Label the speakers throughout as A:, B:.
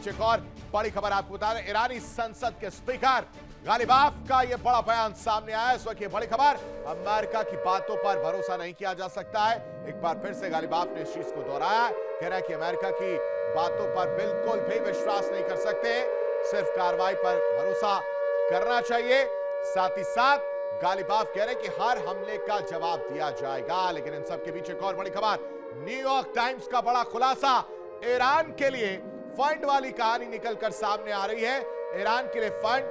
A: बीच एक और बड़ी खबर आपको बता दें, ईरानी संसद के स्पीकर गालिबाफ का यह बड़ा बयान सामने आया। इस वक्त ये बड़ी खबर, अमेरिका की बातों पर भरोसा नहीं किया जा सकता है। एक बार फिर से गालिबाफ ने इस चीज को दोहराया, कह रहा है कि अमेरिका की बातों पर बिल्कुल भी विश्वास नहीं कर सकते, सिर्फ कार्रवाई पर भरोसा करना चाहिए। साथ ही साथ गालिबाफ कह रहे हैं कि हर हमले का जवाब दिया जाएगा। लेकिन इन सब के बीच एक और बड़ी खबर, न्यूयॉर्क टाइम्स का बड़ा खुलासा, ईरान के लिए फंड वाली कहानी निकलकर सामने आ रही है। ईरान के लिए फंड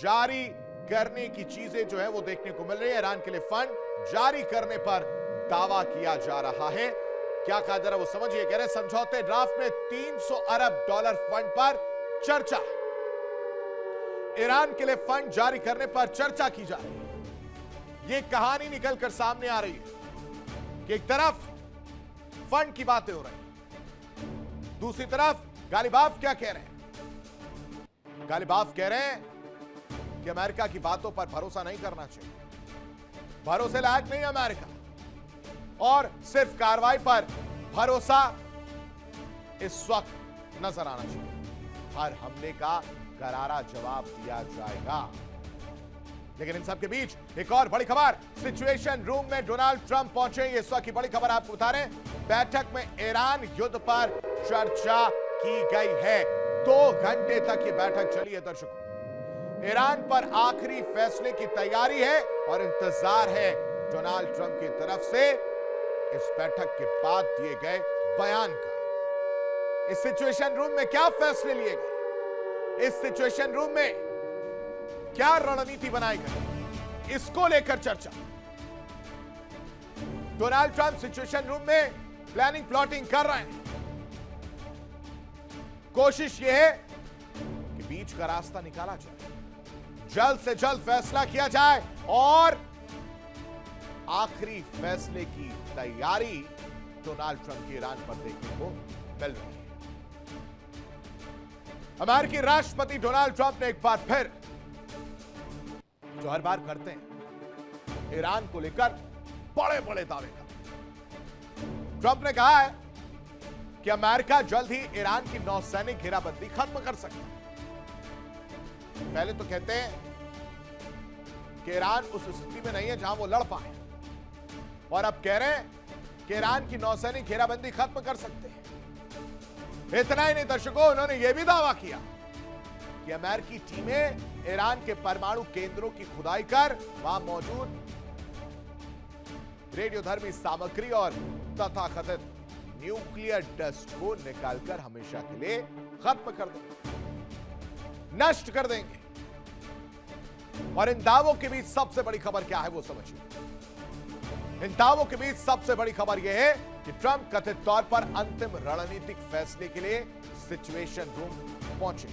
A: जारी करने की चीजें जो है वो देखने को मिल रही है। ईरान के लिए फंड जारी करने पर दावा किया जा रहा है। क्या कहा जा रहा है वो समझिए। कह रहे समझौते ड्राफ्ट में $300 अरब फंड पर चर्चा, ईरान के लिए फंड जारी करने पर चर्चा की जा रही है। यह कहानी निकलकर सामने आ रही है कि एक तरफ फंड की बातें हो रही हैं, दूसरी तरफ गालिबाफ क्या कह रहे हैं। गालिबाफ कह रहे हैं कि अमेरिका की बातों पर भरोसा नहीं करना चाहिए, भरोसे लायक नहीं अमेरिका, और सिर्फ कार्रवाई पर भरोसा इस वक्त नजर आना चाहिए। हर हमले का करारा जवाब दिया जाएगा। लेकिन इन सब के बीच एक और बड़ी खबर, सिचुएशन रूम में डोनाल्ड ट्रंप पहुंचे। ये इस वक्त की बड़ी खबर आपको बता रहे हैं। बैठक में ईरान युद्ध पर चर्चा की गई है। 2 घंटे तक ये बैठक चली है दर्शकों। ईरान पर आखिरी फैसले की तैयारी है और इंतजार है डोनाल्ड ट्रंप की तरफ से इस बैठक के बाद दिए गए बयान का। इस सिचुएशन रूम में क्या फैसले लिए गए, इस सिचुएशन रूम में क्या रणनीति बनाई गई, इसको लेकर चर्चा। डोनाल्ड ट्रंप सिचुएशन रूम में प्लानिंग प्लॉटिंग कर रहे हैं। कोशिश यह है कि बीच का रास्ता निकाला जाए, जल्द से जल्द फैसला किया जाए और आखिरी फैसले की तैयारी डोनाल्ड ट्रंप की ईरान पर देखने को मिल रही है। अमेरिकी राष्ट्रपति डोनाल्ड ट्रंप ने एक बार फिर, जो हर बार करते हैं, ईरान को लेकर बड़े बड़े दावे करते। ट्रंप ने कहा है कि अमेरिका जल्द ही ईरान की नौसैनिक घेराबंदी खत्म कर सकता है। पहले तो कहते हैं कि ईरान उस स्थिति में नहीं है जहां वो लड़ पाए, और अब कह रहे हैं कि ईरान की नौसैनिक घेराबंदी खत्म कर सकते हैं। इतना ही नहीं दर्शकों, उन्होंने यह भी दावा किया कि अमेरिकी टीमें ईरान के परमाणु केंद्रों की खुदाई कर वहां मौजूद रेडियोधर्मी सामग्री और तथाकथित न्यूक्लियर डस्ट को निकालकर हमेशा के लिए खत्म कर देंगे, नष्ट कर देंगे। और इन दावों के बीच सबसे बड़ी खबर क्या है वो समझिए। इन दावों के बीच सबसे बड़ी खबर यह है कि ट्रंप कथित तौर पर अंतिम रणनीतिक फैसले के लिए सिचुएशन रूम पहुंचे।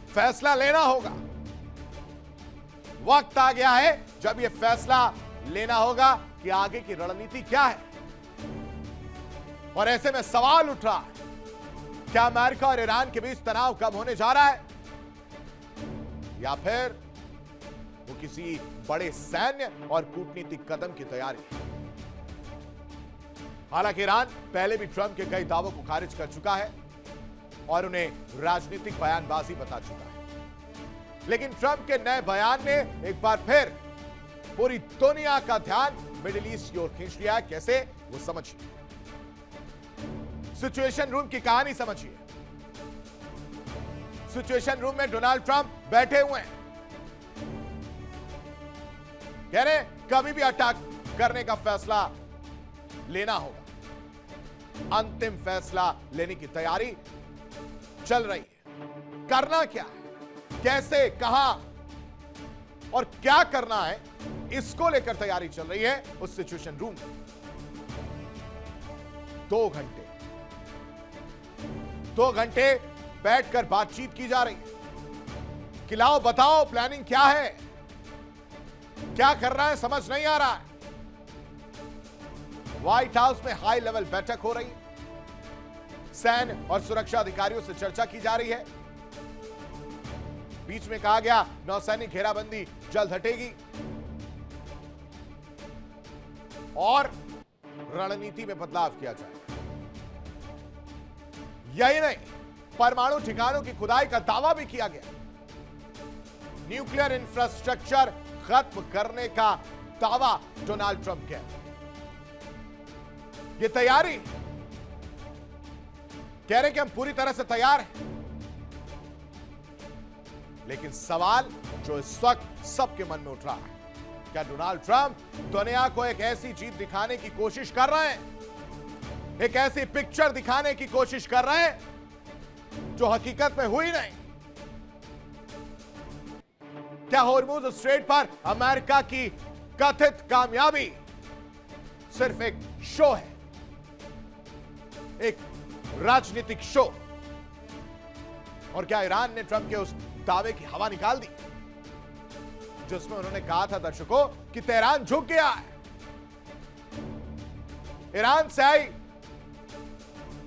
A: फैसला लेना होगा, वक्त आ गया है जब यह फैसला लेना होगा कि आगे की रणनीति क्या है। और ऐसे में सवाल उठ रहा है, क्या अमेरिका और ईरान के बीच तनाव कम होने जा रहा है, या फिर वो किसी बड़े सैन्य और कूटनीतिक कदम की तैयारी है। हालांकि ईरान पहले भी ट्रंप के कई दावों को खारिज कर चुका है और उन्हें राजनीतिक बयानबाजी बता चुका है। लेकिन ट्रंप के नए बयान ने एक बार फिर पूरी दुनिया का ध्यान मिडिल ईस्ट की ओर खींच लिया है। कैसे, वो समझिए। सिचुएशन रूम की कहानी समझिए। सिचुएशन रूम में डोनाल्ड ट्रंप बैठे हुए हैं, कह रहे कभी भी अटैक करने का फैसला लेना होगा। अंतिम फैसला लेने की तैयारी चल रही है। करना क्या है, कैसे, कहां और क्या करना है, इसको लेकर तैयारी चल रही है उस सिचुएशन रूम में। 2 घंटे बैठकर बातचीत की जा रही है। खिलाओ बताओ प्लानिंग क्या है, क्या करना है समझ नहीं आ रहा है। व्हाइट हाउस में हाई लेवल बैठक हो रही है, सैन्य और सुरक्षा अधिकारियों से चर्चा की जा रही है। बीच में कहा गया नौसैनिक घेराबंदी जल्द हटेगी और रणनीति में बदलाव किया जाए। यही नहीं, परमाणु ठिकानों की खुदाई का दावा भी किया गया। न्यूक्लियर इंफ्रास्ट्रक्चर खत्म करने का दावा डोनाल्ड ट्रंप के। ये तैयारी, कह रहे कि हम पूरी तरह से तैयार हैं, लेकिन सवाल जो इस वक्त सबके मन में उठ रहा है, क्या डोनाल्ड ट्रंप दुनिया को एक ऐसी जीत दिखाने की कोशिश कर रहे हैं, एक ऐसी पिक्चर दिखाने की कोशिश कर रहे हैं जो हकीकत में हुई नहीं? क्या हॉर्मुज स्ट्रेट पर अमेरिका की कथित कामयाबी सिर्फ एक शो है, एक राजनीतिक शो? और क्या ईरान ने ट्रंप के उस दावे की हवा निकाल दी जिसमें उन्होंने कहा था दर्शकों कि तेहरान झुक गया है? ईरान से आई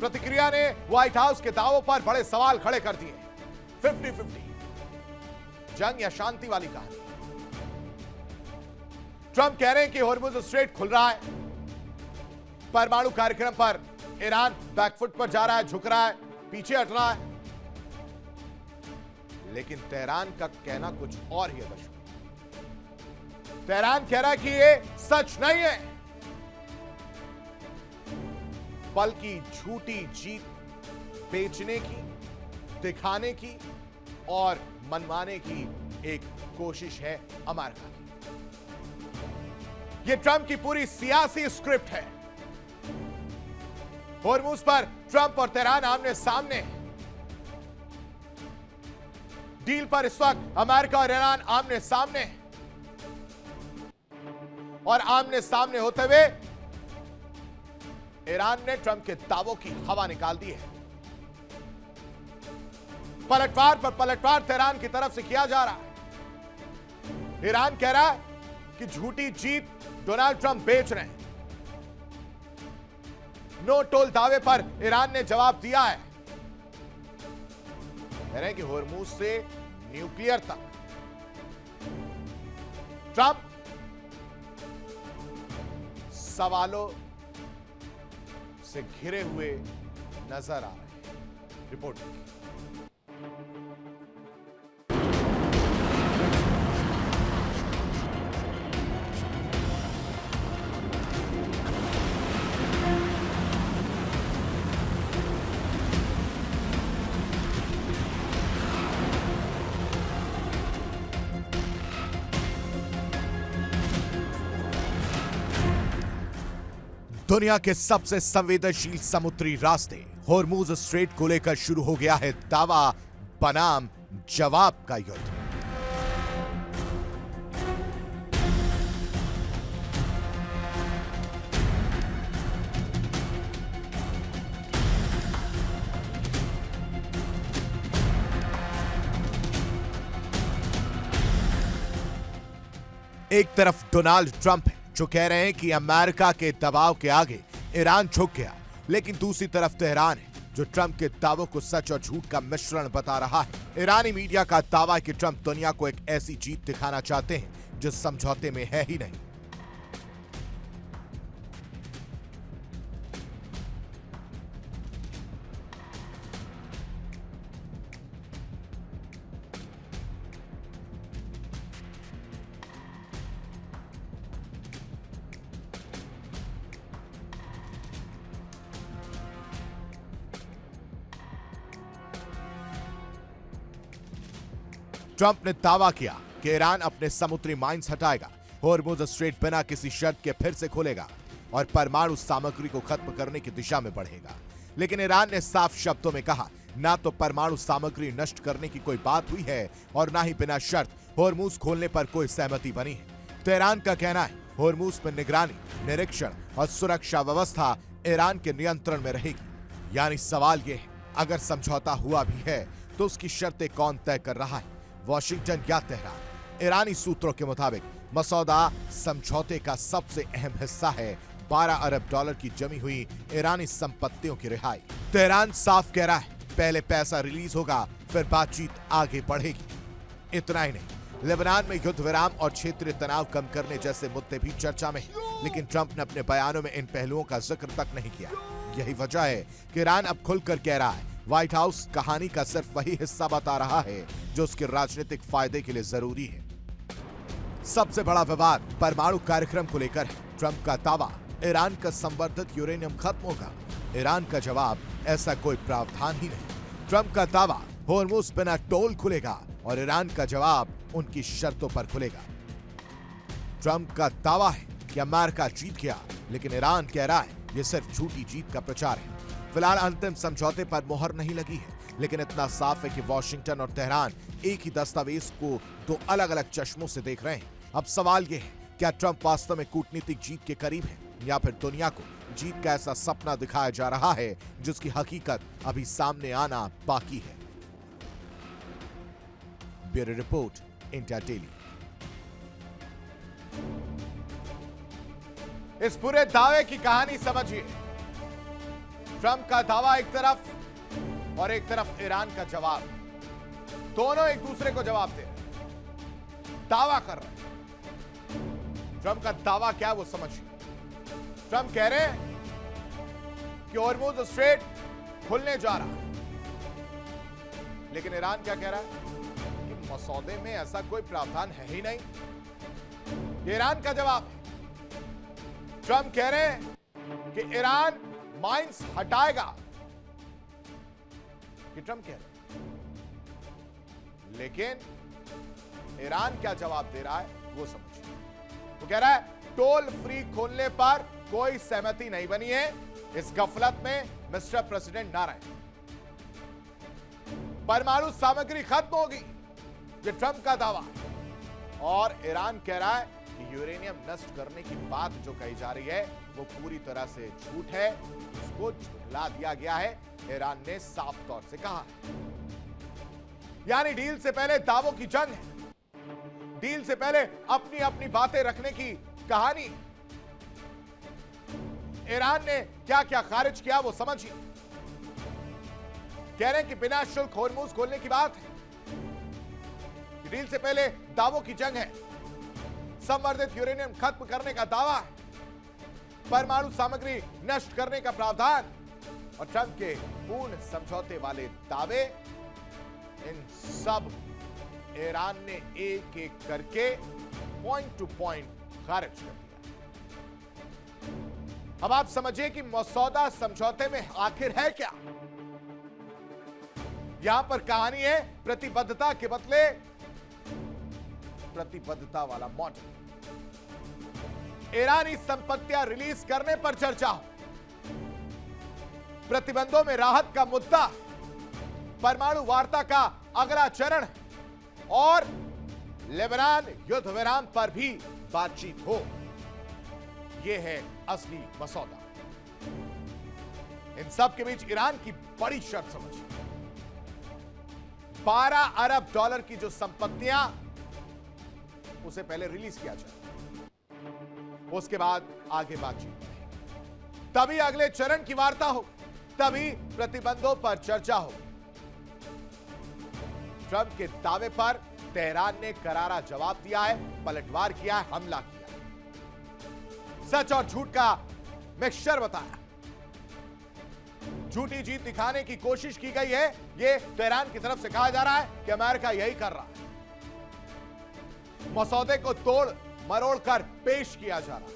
A: प्रतिक्रिया ने व्हाइट हाउस के दावों पर बड़े सवाल खड़े कर दिए। 50-50 जंग या शांति वाली कहानी। ट्रंप कह रहे हैं कि हॉर्मुज स्ट्रेट खुल रहा है, परमाणु कार्यक्रम पर ईरान बैकफुट पर जा रहा है, झुक रहा है, पीछे हट रहा है। लेकिन तेहरान का कहना कुछ और ही है दर्शकों। तेहरान कह रहा है कि ये सच नहीं है, बल्कि झूठी जीत बेचने की, दिखाने की और मनवाने की एक कोशिश है अमेरिका की। यह ट्रंप की पूरी सियासी स्क्रिप्ट है। हॉर्मुज पर ट्रंप और तेहरान आमने सामने हैं। डील पर इस वक्त अमेरिका और ईरान आमने सामने हैं, और आमने सामने होते हुए ईरान ने ट्रंप के दावों की हवा निकाल दी है। पलटवार पर पलटवार तेहरान की तरफ से किया जा रहा है। ईरान कह रहा है कि झूठी जीत डोनाल्ड ट्रंप बेच रहे हैं। नो टोल दावे पर ईरान ने जवाब दिया है, कह रहे हैं कि हॉर्मुज से न्यूक्लियर तक ट्रंप सवालों से घिरे हुए नजर आ रहे हैं। रिपोर्ट देखिए। दुनिया के सबसे संवेदनशील समुद्री रास्ते हॉर्मुज स्ट्रेट को लेकर शुरू हो गया है दावा बनाम जवाब का युद्ध। एक तरफ डोनाल्ड ट्रंप है जो कह रहे हैं कि अमेरिका के दबाव के आगे ईरान झुक गया, लेकिन दूसरी तरफ तेहरान है जो ट्रंप के दावों को सच और झूठ का मिश्रण बता रहा है। ईरानी मीडिया का दावा है कि ट्रंप दुनिया को एक ऐसी जीत दिखाना चाहते हैं जो समझौते में है ही नहीं। ट्रंप ने दावा किया कि ईरान अपने समुद्री माइंस हटाएगा, हॉर्मुज स्ट्रेट बिना किसी शर्त के फिर से खुलेगा और परमाणु सामग्री को खत्म करने की दिशा में बढ़ेगा। लेकिन ईरान ने साफ शब्दों में कहा, ना तो परमाणु सामग्री नष्ट करने की कोई बात हुई है और ना ही बिना शर्त हॉर्मुज खोलने पर कोई सहमति बनी है। तो ईरान का कहना है हॉर्मुज पर निगरानी, निरीक्षण और सुरक्षा व्यवस्था ईरान के नियंत्रण में रहेगी। यानी सवाल यह है, अगर समझौता हुआ भी है तो उसकी शर्तें कौन तय कर रहा है, वॉशिंगटन या तेहरान? ईरानी सूत्रों के मुताबिक मसौदा समझौते का सबसे अहम हिस्सा है 12 अरब डॉलर की जमी हुई ईरानी संपत्तियों की रिहाई। तेहरान साफ कह रहा है पहले पैसा रिलीज होगा, फिर बातचीत आगे बढ़ेगी। इतना ही नहीं, लेबनान में युद्ध विराम और क्षेत्रीय तनाव कम करने जैसे मुद्दे भी चर्चा में हैं, लेकिन ट्रंप ने अपने बयानों में इन पहलुओं का जिक्र तक नहीं किया। यही वजह है कि ईरान अब खुलकर कह रहा है व्हाइट हाउस कहानी का सिर्फ वही हिस्सा बता रहा है जो उसके राजनीतिक फायदे के लिए जरूरी है। सबसे बड़ा विवाद परमाणु कार्यक्रम को लेकर है। ट्रंप का दावा, ईरान का संवर्धित यूरेनियम खत्म होगा। ईरान का जवाब, ऐसा कोई प्रावधान ही नहीं। ट्रंप का दावा, होर्मुज बिना टोल खुलेगा, और ईरान का जवाब, उनकी शर्तों पर खुलेगा। ट्रंप का दावा है कि अमेरिका जीत गया, लेकिन ईरान कह रहा है यह सिर्फ झूठी जीत का प्रचार है। फिलहाल अंतिम समझौते पर मोहर नहीं लगी है, लेकिन इतना साफ है कि वॉशिंगटन और तेहरान एक ही दस्तावेज को दो अलग अलग चश्मों से देख रहे हैं। अब सवाल यह है, क्या ट्रंप वास्तव में कूटनीतिक जीत के करीब है, या फिर दुनिया को जीत का ऐसा सपना दिखाया जा रहा है जिसकी हकीकत अभी सामने आना बाकी है। Bureau report, India daily. इस पूरे दावे की कहानी समझिए। ट्रंप का दावा एक तरफ और एक तरफ ईरान का जवाब। दोनों एक दूसरे को जवाब दे रहे हैं, दावा कर रहे हैं। ट्रंप का दावा क्या वो समझिए। ट्रंप कह रहे हैं कि होर्मुज स्ट्रेट खुलने जा रहा है, लेकिन ईरान क्या कह रहा है कि मसौदे में ऐसा कोई प्रावधान है ही नहीं। ये ईरान का जवाब है। ट्रंप कह रहे हैं कि ईरान माइंस हटाएगा, कि ट्रंप कह रहे हैं, लेकिन ईरान क्या जवाब दे रहा है वो समझिए। वो कह रहा है टोल फ्री खोलने पर कोई सहमति नहीं बनी है, इस गफलत में मिस्टर प्रेसिडेंट ना रहे। परमाणु सामग्री खत्म होगी, ये ट्रंप का दावा। और ईरान कह रहा है कि यूरेनियम नष्ट करने की बात जो कही जा रही है वो पूरी तरह से झूठ है, उसको झुठला दिया गया है, ईरान ने साफ तौर से कहा है। यानी डील से पहले दावों की जंग है, डील से पहले अपनी अपनी बातें रखने की कहानी। ईरान ने क्या क्या खारिज किया वो समझिए। कह रहे हैं कि बिना शुल्क होर्मुज खोलने की बात है, डील से पहले दावों की जंग है, संवर्धित यूरेनियम खत्म करने का दावा है, परमाणु सामग्री नष्ट करने का प्रावधान, और ट्रंप के पूर्ण समझौते वाले दावे। इन सब ईरान ने एक एक करके पॉइंट टू पॉइंट खारिज कर दिया। अब आप समझिए कि मसौदा समझौते में आखिर है क्या। यहां पर कहानी है प्रतिबद्धता के बदले प्रतिबद्धता वाला मॉडल। ईरानी संपत्तियां रिलीज करने पर चर्चा हो, प्रतिबंधों में राहत का मुद्दा, परमाणु वार्ता का अगला चरण, और लेबनान युद्ध विराम पर भी बातचीत हो। यह है असली मसौदा। इन सब के बीच ईरान की बड़ी शर्त समझिए। 12 अरब डॉलर की जो संपत्तियां, उसे पहले रिलीज किया जाए, उसके बाद आगे बातचीत, तभी अगले चरण की वार्ता हो, तभी प्रतिबंधों पर चर्चा हो। ट्रंप के दावे पर तेहरान ने करारा जवाब दिया है, पलटवार किया है, हमला किया, सच और झूठ का मिक्सचर बताया, झूठी जीत दिखाने की कोशिश की गई है। यह तेहरान की तरफ से कहा जा रहा है कि अमेरिका यही कर रहा है, मसौदे को तोड़ मरोड़ कर पेश किया जा रहा है।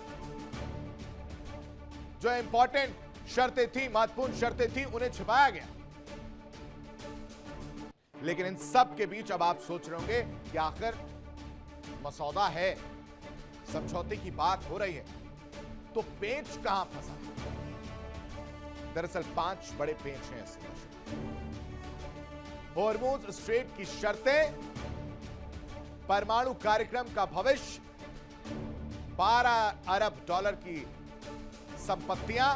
A: जो इंपॉर्टेंट शर्तें थी, महत्वपूर्ण शर्तें थी, उन्हें छिपाया गया। लेकिन इन सब के बीच अब आप सोच रहे होंगे कि आखिर मसौदा है, समझौते की बात हो रही है, तो पेंच कहां फंसा है। दरअसल 5 बड़े पेंच हैं ऐसे। होर्मुज स्ट्रेट की शर्तें, परमाणु कार्यक्रम का भविष्य, 12 अरब डॉलर की संपत्तियां,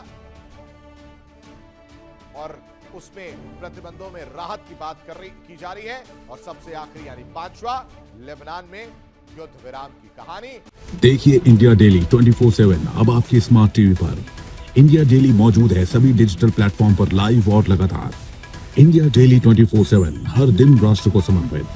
A: और उसमें प्रतिबंधों में राहत की बात की जा रही है, और सबसे आखिरी यानी 5वां, लेबनान में युद्ध विराम की कहानी।
B: देखिए इंडिया डेली 24/7 अब आपकी स्मार्ट टीवी पर। इंडिया डेली मौजूद है सभी डिजिटल प्लेटफॉर्म पर लाइव और लगातार। इंडिया डेली 24/7 हर दिन राष्ट्र को समर्पित।